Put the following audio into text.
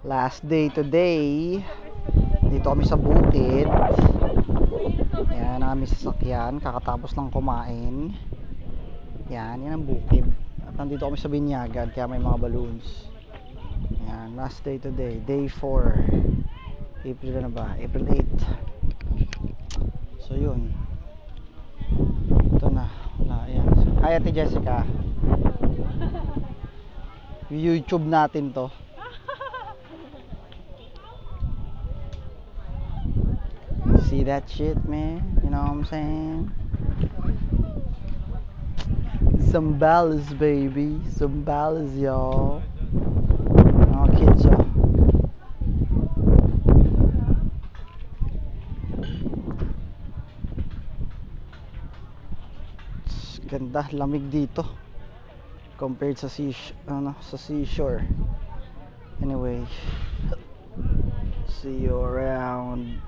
Last day today. Dito kami sa bukid. Ayan, ang aming sasakyan. Kakatapos lang kumain. Yan ang bukid. At nandito kami sa Binyagan, kaya may mga balloons. Ayan, last day today. Day 4. April na ba? April 8. So yun. Ito na. Wala, ayan. Hi Ate Jessica. YouTube natin to. See that shit, man? You know what I'm saying? Zambales, baby. Zambales, y'all. Mga kids, oh. Ganda, lamig dito compared sa seashore. Anyway, see you around.